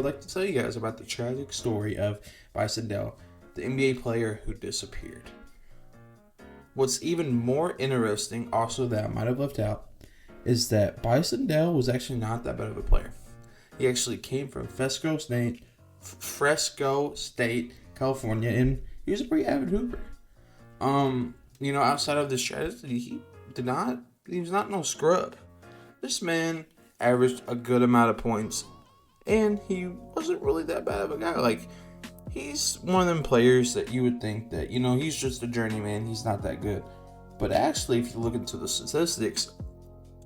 like to tell you guys about the tragic story of Bison Dele, the NBA player who disappeared. What's even more interesting, also that I might have left out, is that Bison Dele was actually not that bad of a player. He actually came from Fresco State, California, and he was a pretty avid hooper. Outside of this tragedy, he was not no scrub. This man averaged a good amount of points, and he wasn't really that bad of a guy. Like, he's one of them players that you would think that, he's just a journeyman, he's not that good. But actually, if you look into the statistics,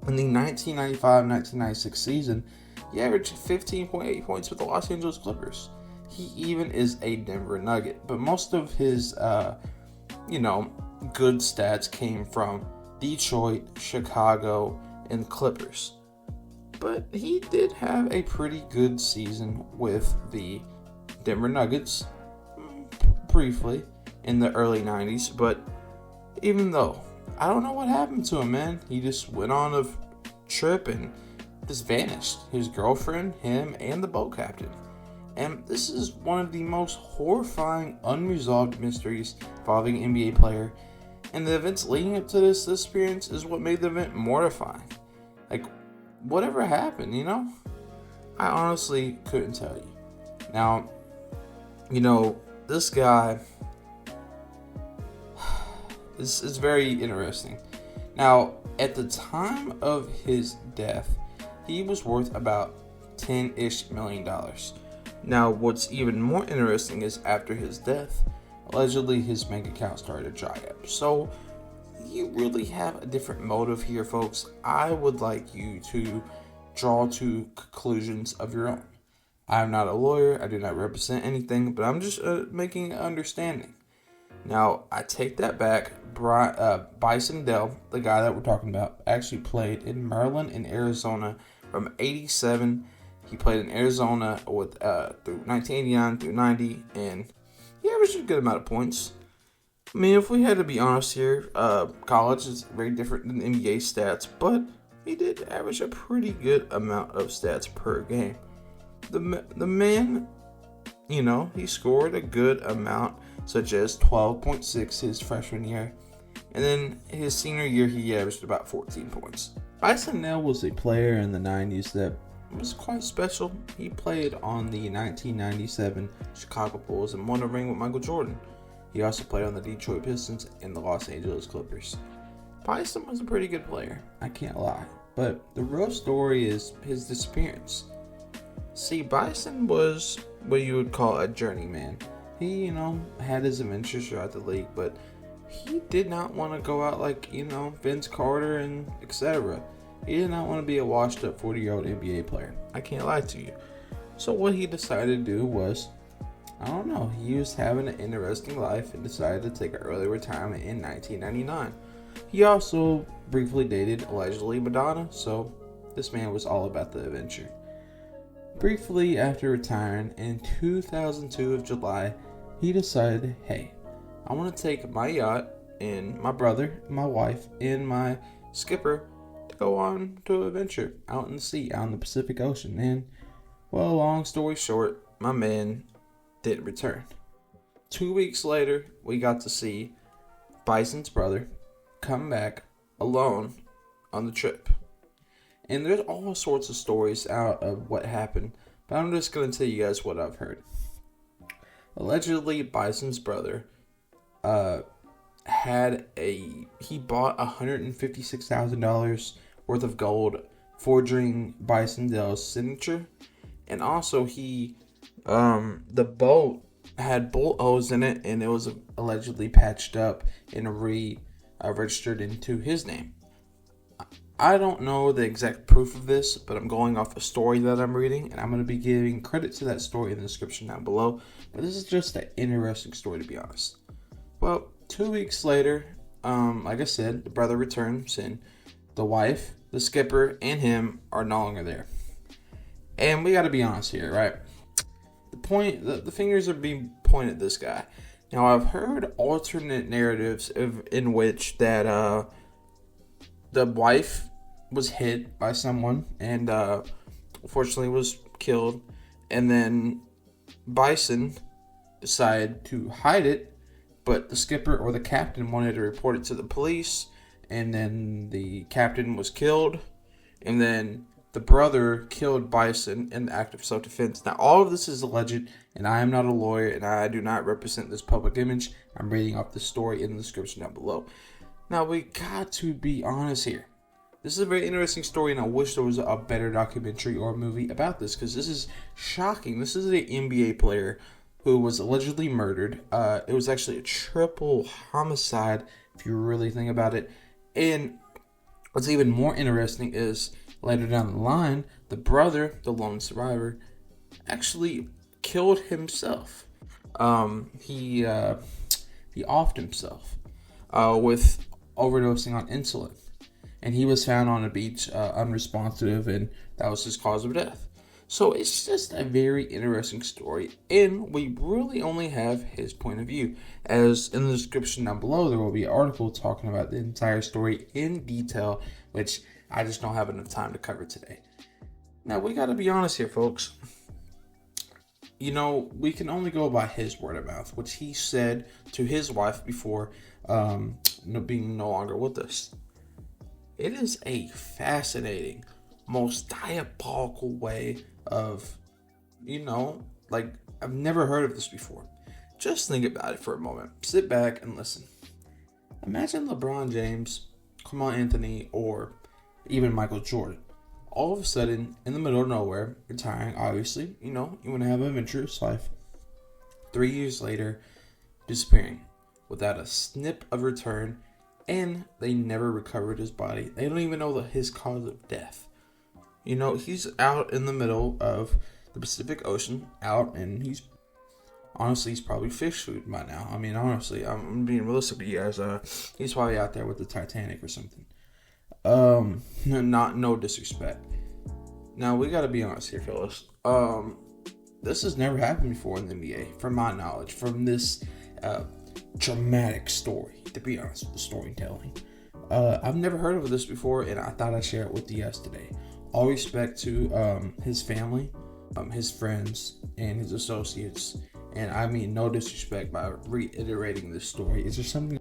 in the 1995-1996 season, he averaged 15.8 points with the Los Angeles Clippers. He even is a Denver Nugget. But most of his, good stats came from Detroit, Chicago, and Clippers. But he did have a pretty good season with the Denver Nuggets, briefly, in the early 90s. But even though, I don't know what happened to him, man. He just went on a trip and just vanished. His girlfriend, him, and the boat captain. And this is one of the most horrifying, unresolved mysteries involving an NBA player. And the events leading up to this disappearance is what made the event mortifying. Like, whatever happened, I honestly couldn't tell you. Now, this guy is very interesting. Now, at the time of his death, he was worth about $10-ish million. Now, what's even more interesting is after his death, allegedly his bank account started to dry up. So, you really have a different motive here, folks. I would like you to draw to conclusions of your own. I'm not a lawyer. I do not represent anything, but I'm just making an understanding. Now, I take that back. Bison Dele, the guy that we're talking about, actually played in Maryland and Arizona from 87. He played in Arizona with through 1989 through 90, and he averaged a good amount of points. I mean, if we had to be honest here, college is very different than NBA stats, but he did average a pretty good amount of stats per game. The man, he scored a good amount, such as 12.6 his freshman year, and then his senior year he averaged about 14 points. Bison Dele was a player in the 90s that was quite special. He played on the 1997 Chicago Bulls and won a ring with Michael Jordan. He also played on the Detroit Pistons and the Los Angeles Clippers. Bison was a pretty good player, I can't lie. But the real story is his disappearance. See, Bison was what you would call a journeyman. He, had his adventures throughout the league, but he did not want to go out like, Vince Carter and etc. He did not want to be a washed-up 40-year-old NBA player. I can't lie to you. So what he decided to do was, he was having an interesting life and decided to take an early retirement in 1999. He also briefly dated, allegedly, Madonna, so this man was all about the adventure. Briefly after retiring, in 2002 of July, he decided, hey, I want to take my yacht and my brother, my wife, and my skipper to go on to an adventure out in the sea, out in the Pacific Ocean. And, well, long story short, my man didn't return. 2 weeks later, we got to see Bison's brother come back alone on the trip. And there's all sorts of stories out of what happened, but I'm just going to tell you guys what I've heard. Allegedly, Bison's brother he bought $156,000 worth of gold, forging Bison Dele's signature, and also the boat had bullet holes in it, and it was allegedly patched up and registered into his name. I don't know the exact proof of this, but I'm going off a story that I'm reading, and I'm going to be giving credit to that story in the description down below. But this is just an interesting story, to be honest. Well, 2 weeks later, like I said, the brother returns, and the wife, the skipper, and him are no longer there. And we got to be honest here, right? The fingers are being pointed at this guy. Now, I've heard alternate narratives in which that the wife was hit by someone and unfortunately was killed, And then Bison decided to hide it, but the skipper or the captain wanted to report it to the police, and then the captain was killed, and then the brother killed Bison in the act of self-defense. Now, all of this is alleged, and I am not a lawyer, and I do not represent this public image. I'm reading off the story in the description down below. Now, we got to be honest here. This is a very interesting story, and I wish there was a better documentary or movie about this, because this is shocking. This is an NBA player who was allegedly murdered. It was actually a triple homicide, if you really think about it. And what's even more interesting is, later down the line, the brother, the lone survivor, actually killed himself. He offed himself with overdosing on insulin. And he was found on a beach unresponsive, and that was his cause of death. So it's just a very interesting story, and we really only have his point of view. As in the description down below, there will be an article talking about the entire story in detail, which I just don't have enough time to cover today. Now, we got to be honest here, folks. You know, we can only go by his word of mouth, which he said to his wife before being no longer with us. It is a fascinating, most diabolical way of, I've never heard of this before. Just think about it for a moment. Sit back and listen. Imagine LeBron James, Carmelo Anthony, or even Michael Jordan, all of a sudden, in the middle of nowhere, retiring, obviously, you want to have an adventurous life. 3 years later, disappearing without a snip of return, and they never recovered his body. They don't even know his cause of death. He's out in the middle of the Pacific Ocean, and he's probably fish food by now. I mean, honestly, I'm being realistic with you guys. He's probably out there with the Titanic or something. No disrespect. Now, we gotta be honest here, fellas. This has never happened before in the NBA, from my knowledge, from this dramatic story, to be honest with the storytelling. I've never heard of this before, and I thought I'd share it with you guys today. All respect to his family, his friends, and his associates. And I mean no disrespect by reiterating this story. Is there something